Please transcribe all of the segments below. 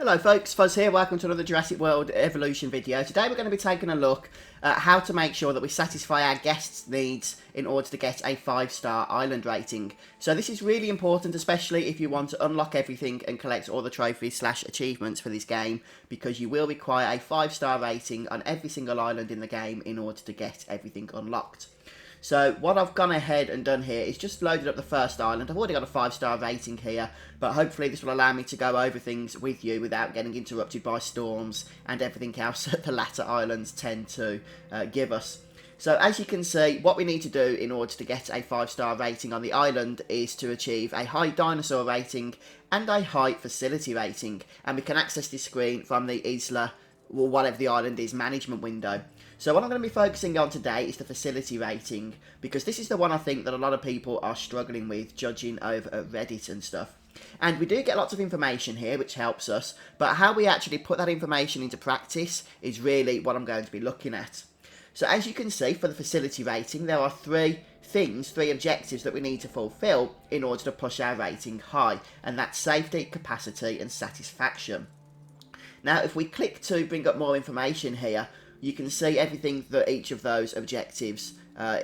Hello folks, Fuzz here, welcome to another Jurassic World Evolution video. Today we're going to be taking a look at how to make sure that we satisfy our guests' needs in order to get a 5-star island rating. So this is really important, especially if you want to unlock everything and collect all the trophies / achievements for this game, because you will require a 5-star rating on every single island in the game in order to get everything unlocked. So what I've gone ahead and done here is just loaded up the first island. I've already got a 5-star rating here, but hopefully this will allow me to go over things with you without getting interrupted by storms and everything else that the latter islands tend to give us. So as you can see, what we need to do in order to get a 5-star rating on the island is to achieve a high dinosaur rating and a high facility rating. And we can access this screen from the Isla, or whatever the island is, management window. So what I'm going to be focusing on today is the facility rating, because this is the one I think that a lot of people are struggling with, judging over at Reddit and stuff. And we do get lots of information here, which helps us, but how we actually put that information into practice is really what I'm going to be looking at. So as you can see, for the facility rating, there are three objectives that we need to fulfill in order to push our rating high, and that's safety, capacity, and satisfaction. Now, if we click to bring up more information here, you can see everything that each of those objectives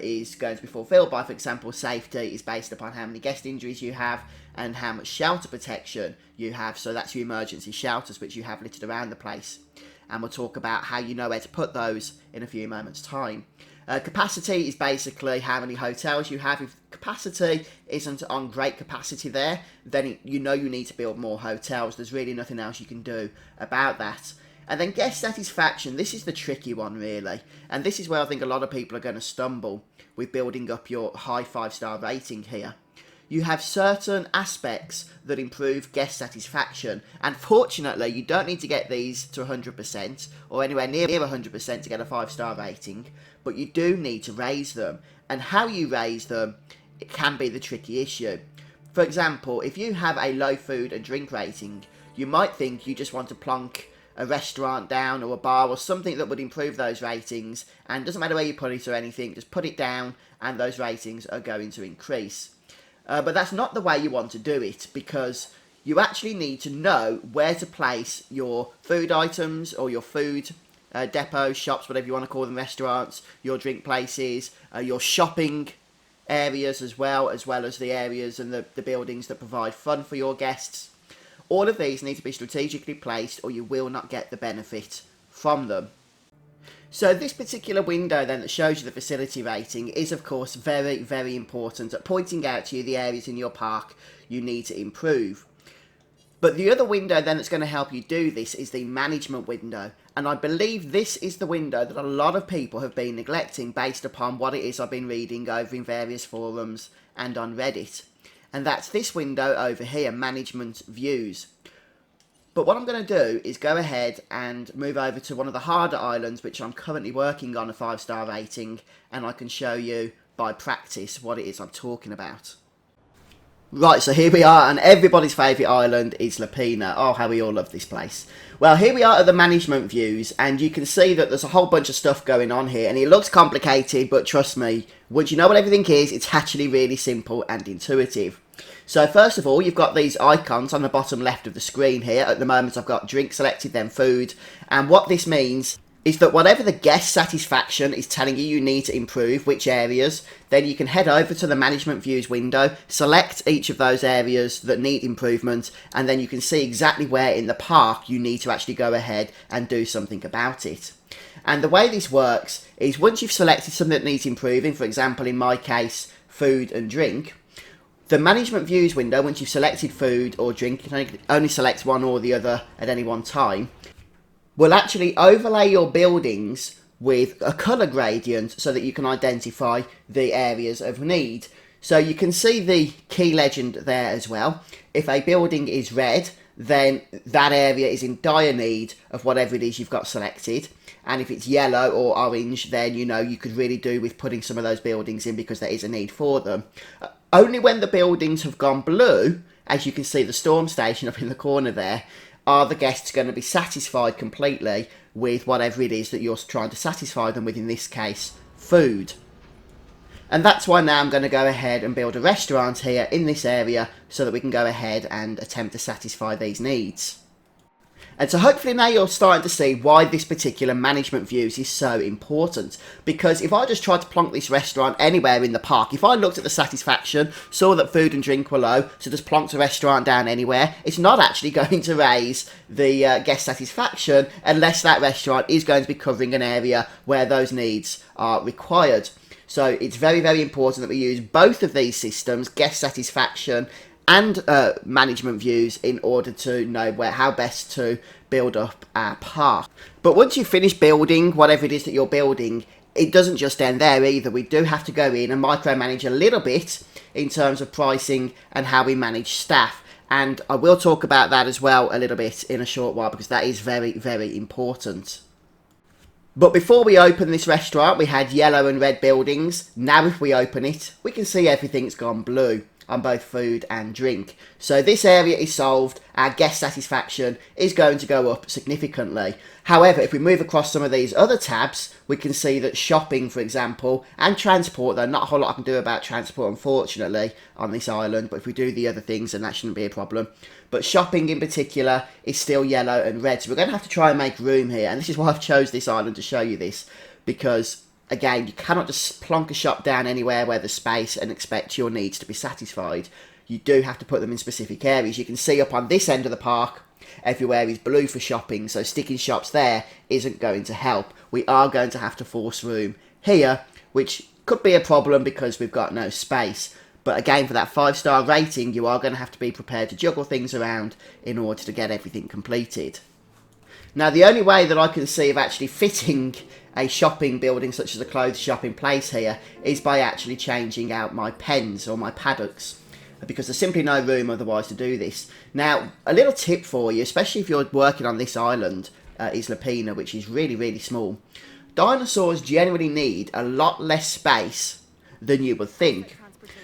is going to be fulfilled by. For example, safety is based upon how many guest injuries you have and how much shelter protection you have. So that's your emergency shelters, which you have littered around the place. And we'll talk about how you know where to put those in a few moments' time. Capacity is basically how many hotels you have. If capacity isn't on great capacity there, then you know you need to build more hotels. There's really nothing else you can do about that. And then guest satisfaction, this is the tricky one really, and this is where I think a lot of people are going to stumble with building up your high 5-star rating here. You have certain aspects that improve guest satisfaction, and fortunately you don't need to get these to 100% or anywhere near 100% to get a 5-star rating, but you do need to raise them, and how you raise them, it can be the tricky issue. For example, if you have a low food and drink rating, you might think you just want to plonk a restaurant down or a bar or something that would improve those ratings, and it doesn't matter where you put it or anything, just put it down and those ratings are going to increase. But that's not the way you want to do it, because you actually need to know where to place your food items or your food depots, shops, whatever you want to call them, restaurants, your drink places, your shopping areas as well as the areas and the buildings that provide fun for your guests. All of these need to be strategically placed or you will not get the benefit from them. So this particular window then that shows you the facility rating is of course very, very important at pointing out to you the areas in your park you need to improve. But the other window then that's going to help you do this is the management window. And I believe this is the window that a lot of people have been neglecting based upon what it is I've been reading over in various forums and on Reddit. And that's this window over here, management views. But what I'm going to do is go ahead and move over to one of the harder islands, which I'm currently working on a 5-star rating, and I can show you by practice what it is I'm talking about. Right, so here we are, and everybody's favourite island is Lapina. Oh, how we all love this place. Well, here we are at the management views, and you can see that there's a whole bunch of stuff going on here, and it looks complicated, but trust me, once you know what everything is, it's actually really simple and intuitive. So first of all, you've got these icons on the bottom left of the screen here. At the moment, I've got drink selected, then food, and what this means is that whatever the guest satisfaction is telling you need to improve, which areas, then you can head over to the management views window, select each of those areas that need improvement, and then you can see exactly where in the park you need to actually go ahead and do something about it. And the way this works is once you've selected something that needs improving, for example in my case food and drink, the management views window, once you've selected food or drink, you can only select one or the other at any one time, will actually overlay your buildings with a colour gradient so that you can identify the areas of need. So you can see the key legend there as well. If a building is red, then that area is in dire need of whatever it is you've got selected. And if it's yellow or orange, then you know you could really do with putting some of those buildings in because there is a need for them. Only when the buildings have gone blue, as you can see the storm station up in the corner there, are the guests going to be satisfied completely with whatever it is that you're trying to satisfy them with, in this case, food. And that's why now I'm going to go ahead and build a restaurant here in this area so that we can go ahead and attempt to satisfy these needs. And so hopefully now you're starting to see why this particular management views is so important. Because if I just tried to plonk this restaurant anywhere in the park, if I looked at the satisfaction, saw that food and drink were low, so just plonked a restaurant down anywhere, it's not actually going to raise the guest satisfaction unless that restaurant is going to be covering an area where those needs are required. So it's very, very important that we use both of these systems, guest satisfaction and management views, in order to know how best to build up our park. But once you finish building whatever it is that you're building, it doesn't just end there either. We do have to go in and micromanage a little bit in terms of pricing and how we manage staff. And I will talk about that as well a little bit in a short while, because that is very, very important. But before we open this restaurant, we had yellow and red buildings. Now if we open it, we can see everything's gone blue on both food and drink. So this area is solved. Our guest satisfaction is going to go up significantly. However, if we move across some of these other tabs, we can see that shopping, for example, and transport, though not a whole lot I can do about transport, unfortunately, on this island, but if we do the other things, then that shouldn't be a problem. But shopping in particular is still yellow and red, so we're going to have to try and make room here, and this is why I've chose this island to show you this, because again, you cannot just plonk a shop down anywhere where there's space and expect your needs to be satisfied. You do have to put them in specific areas. You can see up on this end of the park, everywhere is blue for shopping, so sticking shops there isn't going to help. We are going to have to force room here, which could be a problem because we've got no space. But again, for that 5-star rating, you are going to have to be prepared to juggle things around in order to get everything completed. Now, the only way that I can see of actually fitting a shopping building such as a clothes shop in place here is by actually changing out my pens or my paddocks, because there's simply no room otherwise to do this. Now, a little tip for you, especially if you're working on this island, Isla Pina, which is really, really small. Dinosaurs generally need a lot less space than you would think.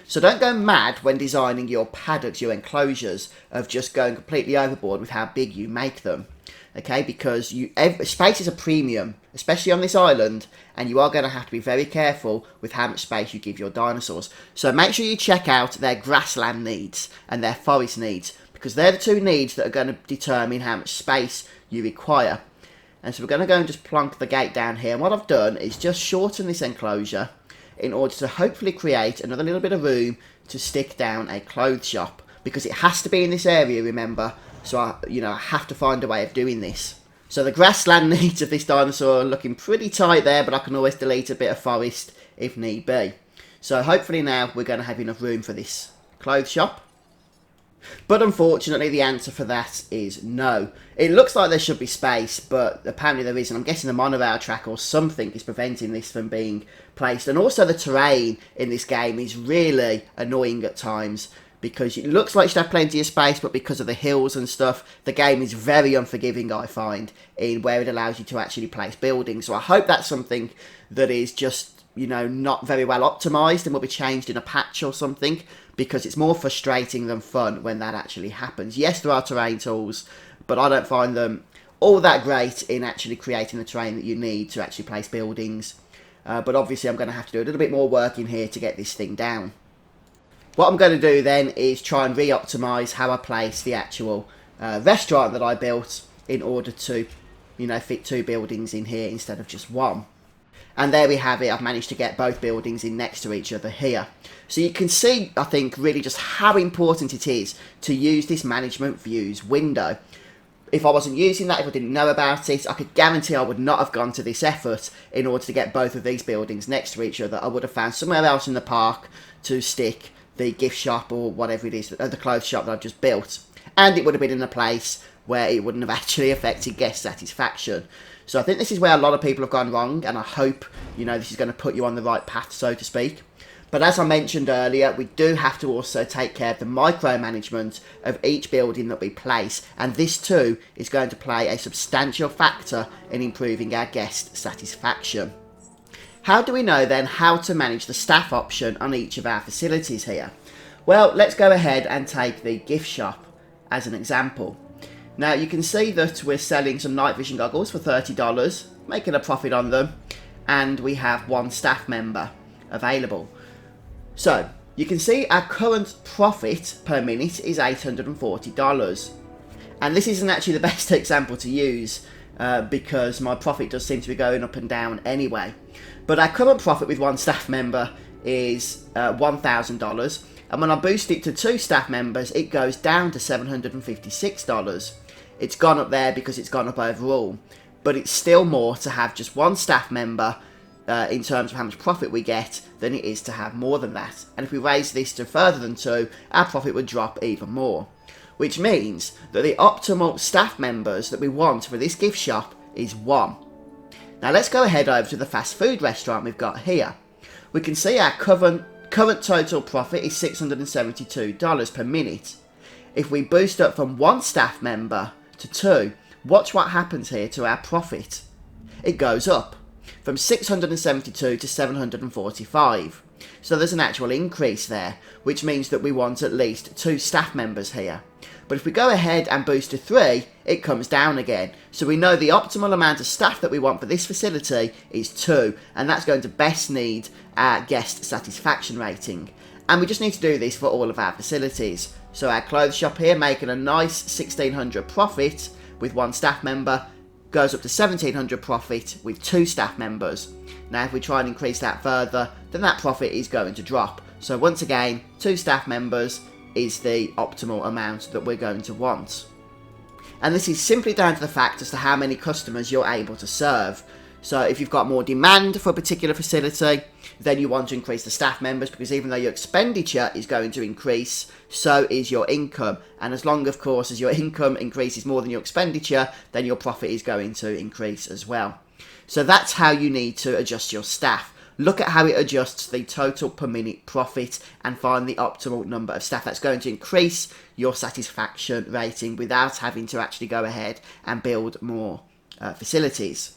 So don't go mad when designing your paddocks, your enclosures, of just going completely overboard with how big you make them. Okay, because space is a premium, especially on this island, and you are going to have to be very careful with how much space you give your dinosaurs. So make sure you check out their grassland needs and their forest needs, because they're the two needs that are going to determine how much space you require. And so we're going to go and just plonk the gate down here, and what I've done is just shorten this enclosure in order to hopefully create another little bit of room to stick down a clothes shop, because it has to be in this area, remember. So I have to find a way of doing this. So the grassland needs of this dinosaur are looking pretty tight there, but I can always delete a bit of forest if need be. So hopefully now we're going to have enough room for this clothes shop. But unfortunately the answer for that is no. It looks like there should be space, but apparently there isn't. I'm guessing the monorail track or something is preventing this from being placed. And also the terrain in this game is really annoying at times, because it looks like you should have plenty of space, but because of the hills and stuff, the game is very unforgiving, I find, in where it allows you to actually place buildings. So I hope that's something that is just, not very well optimised and will be changed in a patch or something, because it's more frustrating than fun when that actually happens. Yes, there are terrain tools, but I don't find them all that great in actually creating the terrain that you need to actually place buildings. But obviously I'm going to have to do a little bit more work in here to get this thing down. What I'm going to do then is try and re-optimise how I place the actual restaurant that I built in order to, fit 2 buildings in here instead of just 1. And there we have it. I've managed to get both buildings in next to each other here. So you can see, I think, really just how important it is to use this management views window. If I wasn't using that, if I didn't know about it, I could guarantee I would not have gone to this effort in order to get both of these buildings next to each other. I would have found somewhere else in the park to stick the gift shop or whatever it is, the clothes shop that I've just built, and it would have been in a place where it wouldn't have actually affected guest satisfaction. So I think this is where a lot of people have gone wrong, and I hope this is going to put you on the right path, so to speak. But as I mentioned earlier, we do have to also take care of the micromanagement of each building that we place, and this too is going to play a substantial factor in improving our guest satisfaction. How do we know then how to manage the staff option on each of our facilities here? Well, let's go ahead and take the gift shop as an example. Now you can see that we're selling some night vision goggles for $30, making a profit on them, and we have 1 staff member available. So you can see our current profit per minute is $840. And this isn't actually the best example to use because my profit does seem to be going up and down anyway. But our current profit with 1 staff member is $1,000. And when I boost it to 2 staff members, it goes down to $756. It's gone up there because it's gone up overall. But it's still more to have just 1 staff member in terms of how much profit we get than it is to have more than that. And if we raise this to further than 2, our profit would drop even more. Which means that the optimal staff members that we want for this gift shop is 1. Now let's go ahead over to the fast food restaurant we've got here. We can see our current total profit is $672 per minute. If we boost up from 1 staff member to 2, watch what happens here to our profit. It goes up from 672 to 745. So there's an actual increase there, which means that we want at least 2 staff members here. But if we go ahead and boost to 3, it comes down again. So we know the optimal amount of staff that we want for this facility is 2, and that's going to best need our guest satisfaction rating. And we just need to do this for all of our facilities. So our clothes shop here making a nice $1,600 profit with 1 staff member, goes up to $1,700 profit with 2 staff members. Now if we try and increase that further, then that profit is going to drop. So once again, 2 staff members is the optimal amount that we're going to want. And this is simply down to the fact as to how many customers you're able to serve. So if you've got more demand for a particular facility, then you want to increase the staff members, because even though your expenditure is going to increase, so is your income. And as long, of course, as your income increases more than your expenditure, then your profit is going to increase as well. So that's how you need to adjust your staff. Look at how it adjusts the total per minute profit and find the optimal number of staff that's going to increase your satisfaction rating without having to actually go ahead and build more facilities.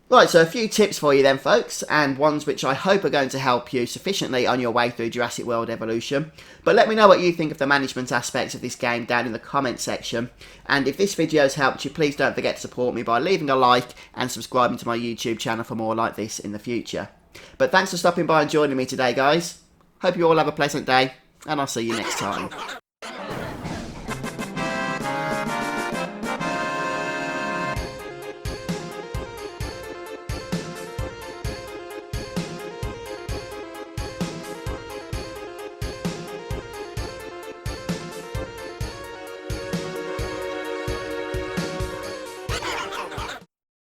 Right, so a few tips for you then, folks, and ones which I hope are going to help you sufficiently on your way through Jurassic World Evolution. But let me know what you think of the management aspects of this game down in the comment section. And if this video has helped you, please don't forget to support me by leaving a like and subscribing to my YouTube channel for more like this in the future. But thanks for stopping by and joining me today, guys. Hope you all have a pleasant day, and I'll see you next time.